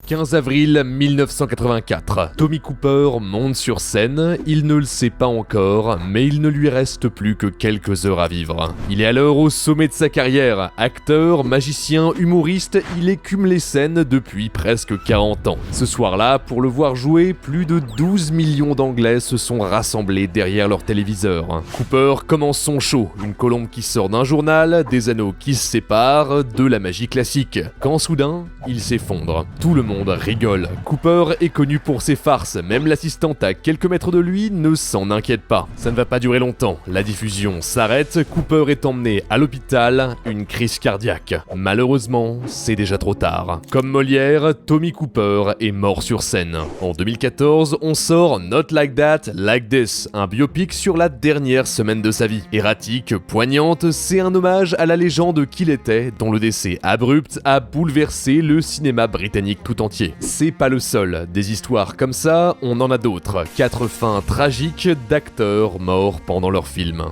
15 avril 1984. Tommy Cooper monte sur scène, il ne le sait pas encore, mais il ne lui reste plus que quelques heures à vivre. Il est alors au sommet de sa carrière. Acteur, magicien, humoriste, il écume les scènes depuis presque 40 ans. Ce soir-là, pour le voir jouer, plus de 12 millions d'Anglais se sont rassemblés derrière leur téléviseur. Cooper commence son show, une colombe qui sort d'un journal, des anneaux qui se séparent, de la magie classique. Quand soudain, il s'effondre. Tout le monde rigole. Cooper est connu pour ses farces, même l'assistante à quelques mètres de lui ne s'en inquiète pas. Ça ne va pas durer longtemps. La diffusion s'arrête, Cooper est emmené à l'hôpital, une crise cardiaque. Malheureusement, c'est déjà trop tard. Comme Molière, Tommy Cooper est mort sur scène. En 2014, on sort Not Like That, Like This, un biopic sur la dernière semaine de sa vie. Erratique, poignante, c'est un hommage à la légende qu'il était, dont le décès abrupt a bouleversé le cinéma britannique tout entier. C'est pas le seul. Des histoires comme ça, on en a d'autres. 4 fins tragiques d'acteurs morts pendant leur film.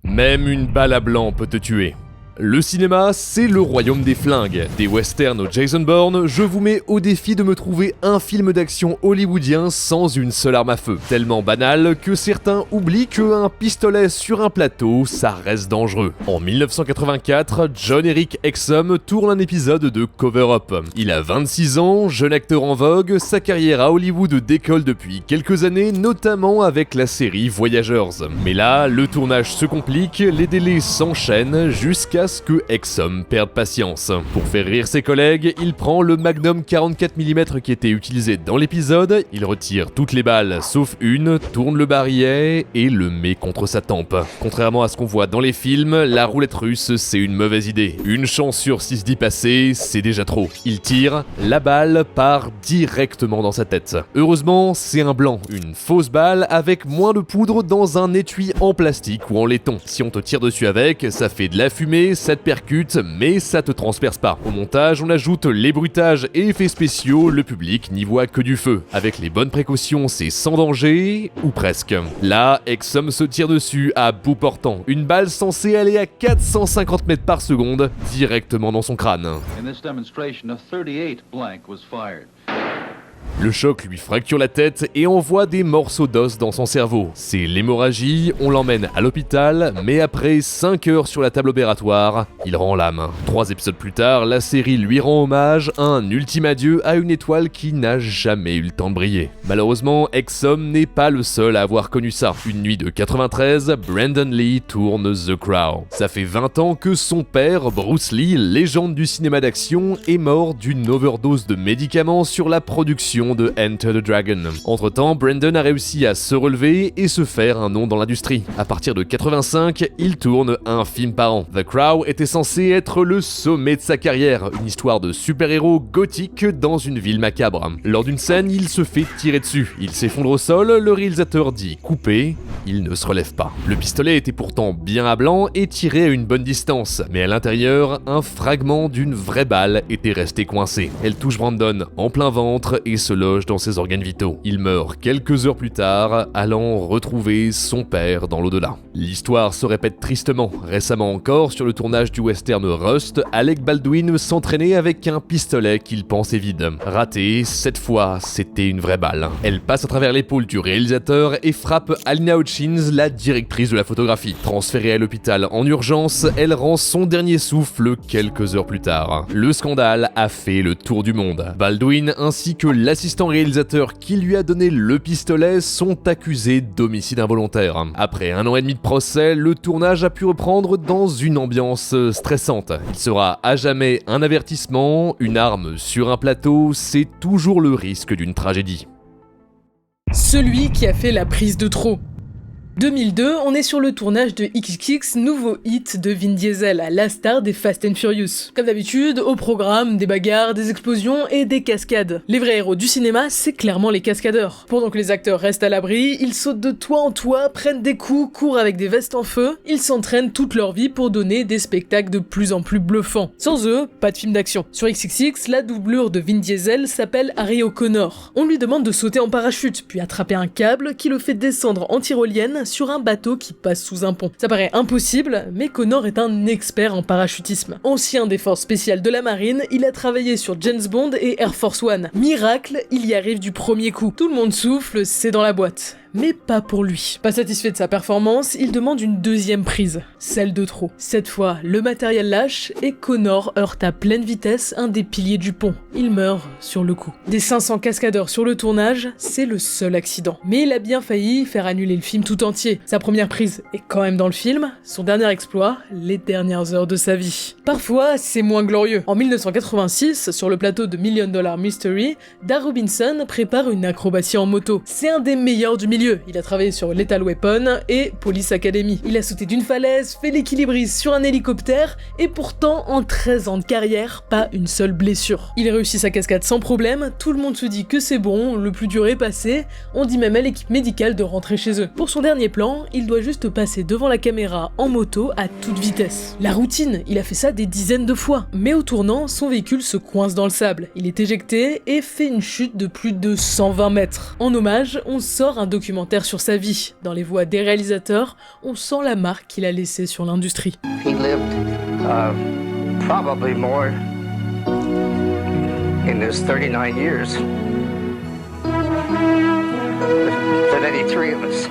Même une balle à blanc peut te tuer. Le cinéma, c'est le royaume des flingues. Des westerns au Jason Bourne, je vous mets au défi de me trouver un film d'action hollywoodien sans une seule arme à feu. Tellement banal que certains oublient qu'un pistolet sur un plateau, ça reste dangereux. En 1984, John Eric Exum tourne un épisode de Cover Up. Il a 26 ans, jeune acteur en vogue, sa carrière à Hollywood décolle depuis quelques années, notamment avec la série Voyagers. Mais là, le tournage se complique, les délais s'enchaînent jusqu'à ce que Exum perde patience. Pour faire rire ses collègues, il prend le Magnum 44 mm qui était utilisé dans l'épisode, il retire toutes les balles sauf une, tourne le barillet et le met contre sa tempe. Contrairement à ce qu'on voit dans les films, la roulette russe c'est une mauvaise idée. Une chance sur 6 d'y passer, c'est déjà trop. Il tire, la balle part directement dans sa tête. Heureusement, c'est un blanc, une fausse balle avec moins de poudre dans un étui en plastique ou en laiton. Si on te tire dessus avec, ça fait de la fumée, ça te percute, mais ça te transperce pas. Au montage, on ajoute les bruitages et effets spéciaux, le public n'y voit que du feu. Avec les bonnes précautions, c'est sans danger, ou presque. Là, Exum se tire dessus à bout portant. Une balle censée aller à 450 mètres par seconde, directement dans son crâne. In this demonstration, a 38 blank was fired. Le choc lui fracture la tête et envoie des morceaux d'os dans son cerveau. C'est l'hémorragie, on l'emmène à l'hôpital, mais après 5 heures sur la table opératoire, il rend l'âme. 3 épisodes plus tard, la série lui rend hommage, un ultime adieu à une étoile qui n'a jamais eu le temps de briller. Malheureusement, Exum n'est pas le seul à avoir connu ça. Une nuit de 93, Brandon Lee tourne The Crow. Ça fait 20 ans que son père, Bruce Lee, légende du cinéma d'action, est mort d'une overdose de médicaments sur la production de Enter the Dragon. Entre-temps, Brandon a réussi à se relever et se faire un nom dans l'industrie. À partir de 85, il tourne un film par an. The Crow était censé être le sommet de sa carrière, une histoire de super-héros gothique dans une ville macabre. Lors d'une scène, il se fait tirer dessus. Il s'effondre au sol, le réalisateur dit « couper », il ne se relève pas. Le pistolet était pourtant bien à blanc et tiré à une bonne distance, mais à l'intérieur, un fragment d'une vraie balle était resté coincé. Elle touche Brandon en plein ventre et se loge dans ses organes vitaux. Il meurt quelques heures plus tard, allant retrouver son père dans l'au-delà. L'histoire se répète tristement. Récemment encore, sur le tournage du western Rust, Alec Baldwin s'entraînait avec un pistolet qu'il pensait vide. Raté, cette fois, c'était une vraie balle. Elle passe à travers l'épaule du réalisateur et frappe Alina Hutchins, la directrice de la photographie. Transférée à l'hôpital en urgence, elle rend son dernier souffle quelques heures plus tard. Le scandale a fait le tour du monde. Baldwin ainsi que l'assistant réalisateur qui lui a donné le pistolet sont accusés d'homicide involontaire. Après 1 an et demi de procès, le tournage a pu reprendre dans une ambiance stressante. Il sera à jamais un avertissement, une arme sur un plateau, c'est toujours le risque d'une tragédie. Celui qui a fait la prise de trop. 2002, on est sur le tournage de XXX, nouveau hit de Vin Diesel, la star des Fast and Furious. Comme d'habitude, au programme, des bagarres, des explosions et des cascades. Les vrais héros du cinéma, c'est clairement les cascadeurs. Pendant que les acteurs restent à l'abri, ils sautent de toit en toit, prennent des coups, courent avec des vestes en feu, ils s'entraînent toute leur vie pour donner des spectacles de plus en plus bluffants. Sans eux, pas de film d'action. Sur XXX, la doublure de Vin Diesel s'appelle Harry O'Connor. On lui demande de sauter en parachute, puis attraper un câble qui le fait descendre en tyrolienne Maryland sur un bateau qui passe sous un pont. Ça paraît impossible, mais Connor est un expert en parachutisme. Ancien des forces spéciales de la marine, il a travaillé sur James Bond et Air Force One. Miracle, il y arrive du premier coup. Tout le monde souffle, c'est dans la boîte. Mais pas pour lui. Pas satisfait de sa performance, il demande une deuxième prise, celle de trop. Cette fois, le matériel lâche et Connor heurte à pleine vitesse un des piliers du pont. Il meurt sur le coup. Des 500 cascadeurs sur le tournage, c'est le seul accident. Mais il a bien failli faire annuler le film tout entier. Sa première prise est quand même dans le film, son dernier exploit, les dernières heures de sa vie. Parfois, c'est moins glorieux. En 1986, sur le plateau de $1 Million Mystery, Dar Robinson prépare une acrobatie en moto. C'est un des meilleurs du milieu. Il a travaillé sur Lethal Weapon et Police Academy. Il a sauté d'une falaise, fait l'équilibriste sur un hélicoptère et pourtant, en 13 ans de carrière, pas une seule blessure. Il réussit sa cascade sans problème, tout le monde se dit que c'est bon, le plus dur est passé, on dit même à l'équipe médicale de rentrer chez eux. Pour son dernier plan, il doit juste passer devant la caméra en moto à toute vitesse. La routine, il a fait ça des dizaines de fois. Mais au tournant, son véhicule se coince dans le sable. Il est éjecté et fait une chute de plus de 120 mètres. En hommage, on sort un documentaire sur sa vie. Dans les voix des réalisateurs, on sent la marque qu'il a laissée sur l'industrie. He lived probably more in his 39 years than any three of us.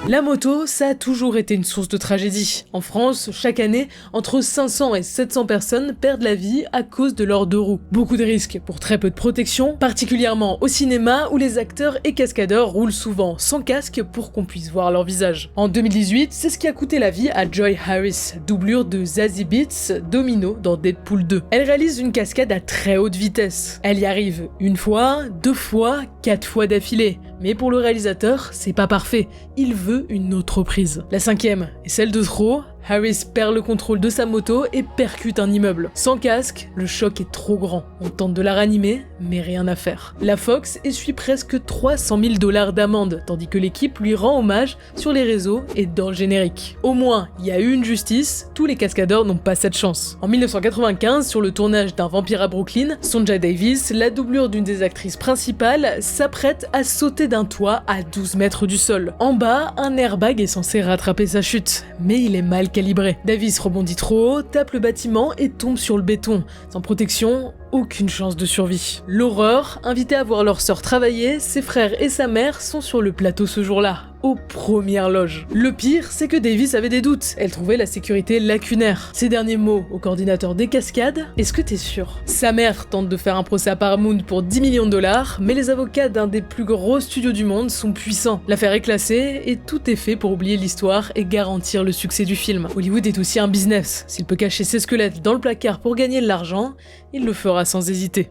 La moto, ça a toujours été une source de tragédie. En France, chaque année, entre 500 et 700 personnes perdent la vie à cause de leurs deux roues. Beaucoup de risques pour très peu de protection, particulièrement au cinéma où les acteurs et cascadeurs roulent souvent sans casque pour qu'on puisse voir leur visage. En 2018, c'est ce qui a coûté la vie à Joy Harris, doublure de Zazie Beetz, Domino dans Deadpool 2. Elle réalise une cascade à très haute vitesse. Elle y arrive une fois, deux fois, 4 fois d'affilée. Mais pour le réalisateur, c'est pas parfait. Il veut une autre prise. La cinquième est celle de trop. Harris perd le contrôle de sa moto et percute un immeuble. Sans casque, le choc est trop grand. On tente de la ranimer, mais rien à faire. La Fox essuie presque $300 000 d'amende, tandis que l'équipe lui rend hommage sur les réseaux et dans le générique. Au moins, il y a eu une justice, tous les cascadeurs n'ont pas cette chance. En 1995, sur le tournage d'Un vampire à Brooklyn, Sonja Davis, la doublure d'une des actrices principales, s'apprête à sauter d'un toit à 12 mètres du sol. En bas, un airbag est censé rattraper sa chute, mais il est mal calibré. Davis rebondit trop haut, tape le bâtiment et tombe sur le béton. Sans protection, aucune chance de survie. L'horreur, invité à voir leur sœur travailler, ses frères et sa mère sont sur le plateau ce jour-là, aux premières loges. Le pire, c'est que Davis avait des doutes. Elle trouvait la sécurité lacunaire. Ses derniers mots au coordinateur des cascades, est-ce que t'es sûr? Sa mère tente de faire un procès à Paramount pour $10 millions, mais les avocats d'un des plus gros studios du monde sont puissants. L'affaire est classée et tout est fait pour oublier l'histoire et garantir le succès du film. Hollywood est aussi un business. S'il peut cacher ses squelettes dans le placard pour gagner de l'argent, il le fera sans hésiter.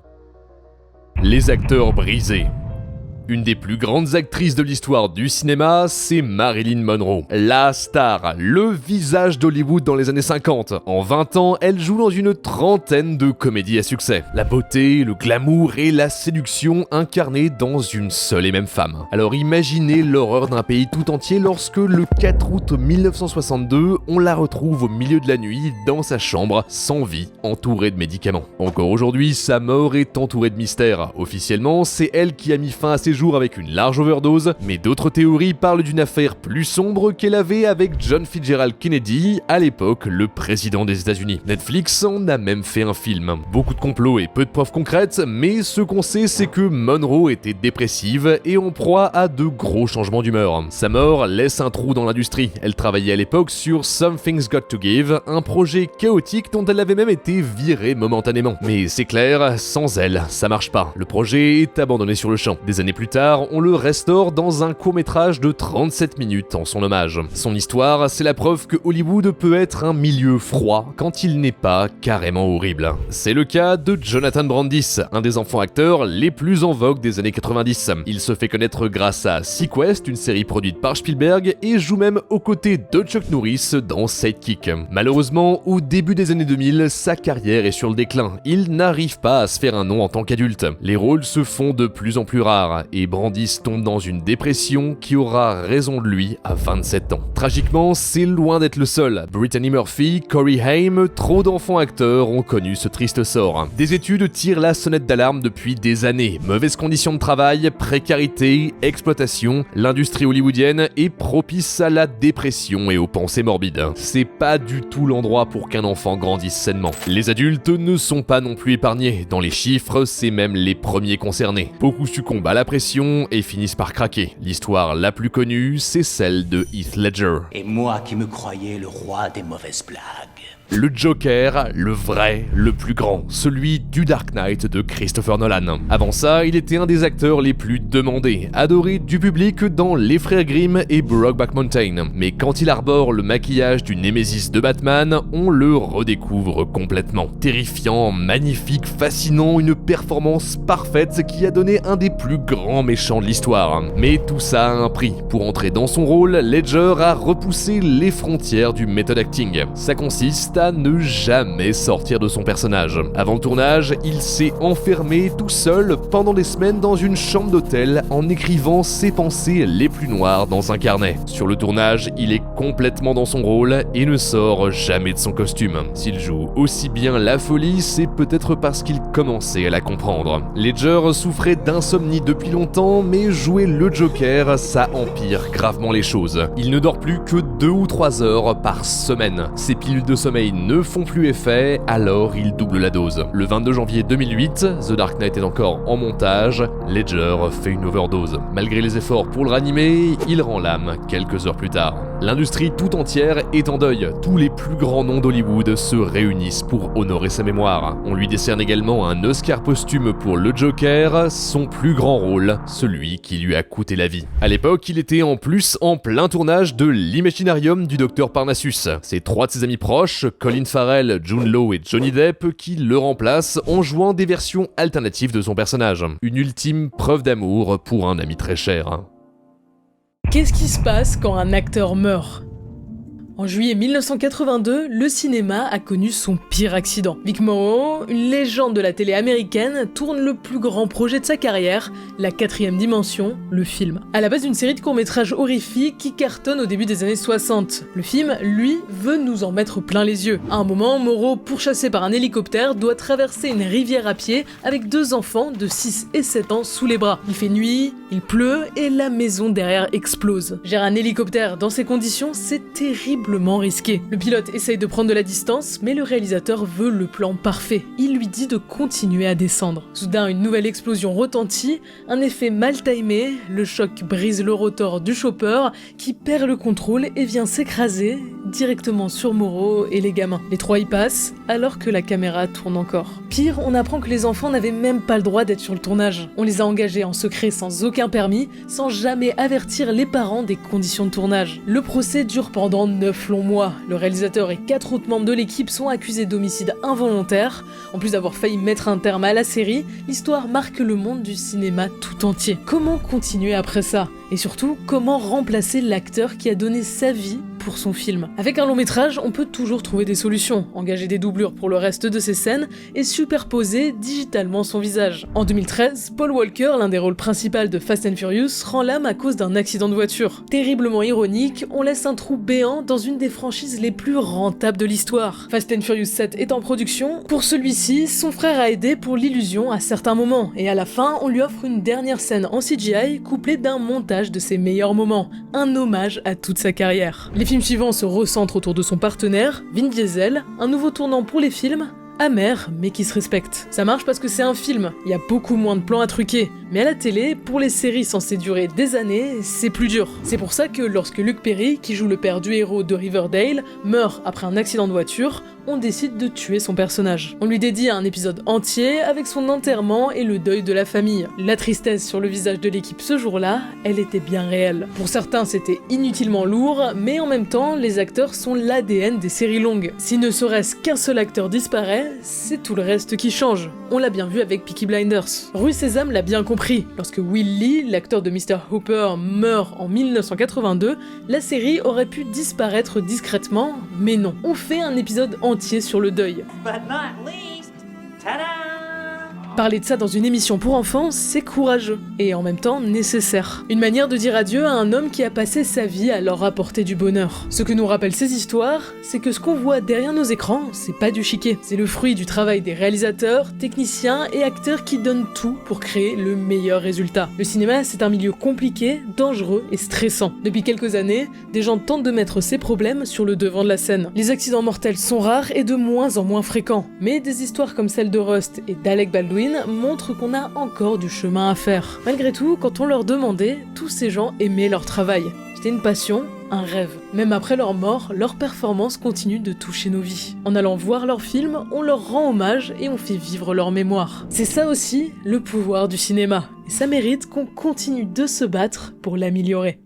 Les acteurs brisés. Une des plus grandes actrices de l'histoire du cinéma, c'est Marilyn Monroe. La star, le visage d'Hollywood dans les années 50. En 20 ans, elle joue dans une trentaine de comédies à succès. La beauté, le glamour et la séduction incarnées dans une seule et même femme. Alors imaginez l'horreur d'un pays tout entier lorsque le 4 août 1962, on la retrouve au milieu de la nuit dans sa chambre, sans vie, entourée de médicaments. Encore aujourd'hui, sa mort est entourée de mystères. Officiellement, c'est elle qui a mis fin à ses jours avec une large overdose, mais d'autres théories parlent d'une affaire plus sombre qu'elle avait avec John Fitzgerald Kennedy, à l'époque le président des États-Unis. Netflix en a même fait un film. Beaucoup de complots et peu de preuves concrètes, mais ce qu'on sait c'est que Monroe était dépressive et en proie à de gros changements d'humeur. Sa mort laisse un trou dans l'industrie. Elle travaillait à l'époque sur Something's Got to Give, un projet chaotique dont elle avait même été virée momentanément. Mais c'est clair, sans elle, ça marche pas. Le projet est abandonné sur le champ. Des années plus tard, on le restaure dans un court-métrage de 37 minutes en son hommage. Son histoire, c'est la preuve que Hollywood peut être un milieu froid quand il n'est pas carrément horrible. C'est le cas de Jonathan Brandis, un des enfants acteurs les plus en vogue des années 90. Il se fait connaître grâce à Sequest, une série produite par Spielberg, et joue même aux côtés de Chuck Norris dans Sidekick. Malheureusement, au début des années 2000, sa carrière est sur le déclin. Il n'arrive pas à se faire un nom en tant qu'adulte. Les rôles se font de plus en plus rares, et Brandis tombe dans une dépression qui aura raison de lui à 27 ans. Tragiquement, c'est loin d'être le seul. Brittany Murphy, Corey Haim, trop d'enfants acteurs ont connu ce triste sort. Des études tirent la sonnette d'alarme depuis des années. Mauvaises conditions de travail, précarité, exploitation, l'industrie hollywoodienne est propice à la dépression et aux pensées morbides. C'est pas du tout l'endroit pour qu'un enfant grandisse sainement. Les adultes ne sont pas non plus épargnés. Dans les chiffres, c'est même les premiers concernés. Beaucoup succombent à la pression et finissent par craquer. L'histoire la plus connue, c'est celle de Heath Ledger. Et moi qui me croyais le roi des mauvaises blagues. Le Joker, le vrai, le plus grand, celui du Dark Knight de Christopher Nolan. Avant ça, il était un des acteurs les plus demandés, adoré du public dans Les Frères Grimm et Brokeback Mountain. Mais quand il arbore le maquillage du Némésis de Batman, on le redécouvre complètement. Terrifiant, magnifique, fascinant, une performance parfaite qui a donné un des plus grands méchants de l'histoire. Mais tout ça a un prix. Pour entrer dans son rôle, Ledger a repoussé les frontières du method acting. Ça consiste à ne jamais sortir de son personnage. Avant le tournage, il s'est enfermé tout seul pendant des semaines dans une chambre d'hôtel en écrivant ses pensées les plus noires dans un carnet. Sur le tournage, il est complètement dans son rôle et ne sort jamais de son costume. S'il joue aussi bien la folie, c'est peut-être parce qu'il commençait à la comprendre. Ledger souffrait d'insomnie depuis longtemps, mais jouer le Joker, ça empire gravement les choses. Il ne dort plus que 2 ou 3 heures par semaine. Ses pilules de sommeil ne font plus effet, alors il double la dose. Le 22 janvier 2008, The Dark Knight est encore en montage, Ledger fait une overdose. Malgré les efforts pour le ranimer, il rend l'âme quelques heures plus tard. L'industrie tout entière est en deuil. Tous les plus grands noms d'Hollywood se réunissent pour honorer sa mémoire. On lui décerne également un Oscar posthume pour le Joker, son plus grand rôle, celui qui lui a coûté la vie. À l'époque, il était en plus en plein tournage de l'Imaginarium du Dr Parnassus. Ses 3 de ses amis proches, Colin Farrell, Jude Law et Johnny Depp, qui le remplacent en jouant des versions alternatives de son personnage. Une ultime preuve d'amour pour un ami très cher. Qu'est-ce qui se passe quand un acteur meurt ? En juillet 1982, le cinéma a connu son pire accident. Vic Morrow, une légende de la télé américaine, tourne le plus grand projet de sa carrière, La 4ème dimension, le film. À la base d'une série de courts-métrages horrifiques qui cartonne au début des années 60. Le film, lui, veut nous en mettre plein les yeux. À un moment, Morrow, pourchassé par un hélicoptère, doit traverser une rivière à pied avec 2 enfants de 6 et 7 ans sous les bras. Il fait nuit, il pleut et la maison derrière explose. Gérer un hélicoptère dans ces conditions, c'est terrible risqué. Le pilote essaye de prendre de la distance, mais le réalisateur veut le plan parfait. Il lui dit de continuer à descendre. Soudain, une nouvelle explosion retentit, un effet mal timé, le choc brise le rotor du chopper, qui perd le contrôle et vient s'écraser directement sur Morrow et les gamins. Les 3 y passent, alors que la caméra tourne encore. Pire, on apprend que les enfants n'avaient même pas le droit d'être sur le tournage. On les a engagés en secret sans aucun permis, sans jamais avertir les parents des conditions de tournage. Le procès dure pendant 9 longs mois. Le réalisateur et 4 autres membres de l'équipe sont accusés d'homicide involontaire. En plus d'avoir failli mettre un terme à la série, l'histoire marque le monde du cinéma tout entier. Comment continuer après ça ? Et surtout, comment remplacer l'acteur qui a donné sa vie pour son film ? Avec un long métrage, on peut toujours trouver des solutions, engager des doublures pour le reste de ses scènes et superposer digitalement son visage. En 2013, Paul Walker, l'un des rôles principaux de Fast and Furious, rend l'âme à cause d'un accident de voiture. Terriblement ironique, on laisse un trou béant dans une des franchises les plus rentables de l'histoire. Fast and Furious 7 est en production. Pour celui-ci, son frère a aidé pour l'illusion à certains moments, et à la fin, on lui offre une dernière scène en CGI couplée d'un montage de ses meilleurs moments, un hommage à toute sa carrière. Les films suivants se recentrent autour de son partenaire, Vin Diesel, un nouveau tournant pour les films, amer mais qui se respecte. Ça marche parce que c'est un film, il y a beaucoup moins de plans à truquer, mais à la télé, pour les séries censées durer des années, c'est plus dur. C'est pour ça que lorsque Luke Perry, qui joue le père du héros de Riverdale, meurt après un accident de voiture, on décide de tuer son personnage. On lui dédie un épisode entier avec son enterrement et le deuil de la famille. La tristesse sur le visage de l'équipe ce jour-là, elle était bien réelle. Pour certains, c'était inutilement lourd, mais en même temps, les acteurs sont l'ADN des séries longues. Si ne serait-ce qu'un seul acteur disparaît, c'est tout le reste qui change. On l'a bien vu avec Peaky Blinders. Rue Sésame l'a bien compris. Lorsque Will Lee, l'acteur de Mr. Hooper, meurt en 1982, la série aurait pu disparaître discrètement, mais non. On fait un épisode entier sur le deuil. Parler de ça dans une émission pour enfants, c'est courageux, et en même temps nécessaire. Une manière de dire adieu à un homme qui a passé sa vie à leur apporter du bonheur. Ce que nous rappellent ces histoires, c'est que ce qu'on voit derrière nos écrans, c'est pas du chiquet. C'est le fruit du travail des réalisateurs, techniciens et acteurs qui donnent tout pour créer le meilleur résultat. Le cinéma, c'est un milieu compliqué, dangereux et stressant. Depuis quelques années, des gens tentent de mettre ces problèmes sur le devant de la scène. Les accidents mortels sont rares et de moins en moins fréquents. Mais des histoires comme celle de Rust et d'Alec Baldwin montrent qu'on a encore du chemin à faire. Malgré tout, quand on leur demandait, tous ces gens aimaient leur travail. C'était une passion, un rêve. Même après leur mort, leur performance continue de toucher nos vies. En allant voir leurs films, on leur rend hommage et on fait vivre leur mémoire. C'est ça aussi, le pouvoir du cinéma. Et ça mérite qu'on continue de se battre pour l'améliorer.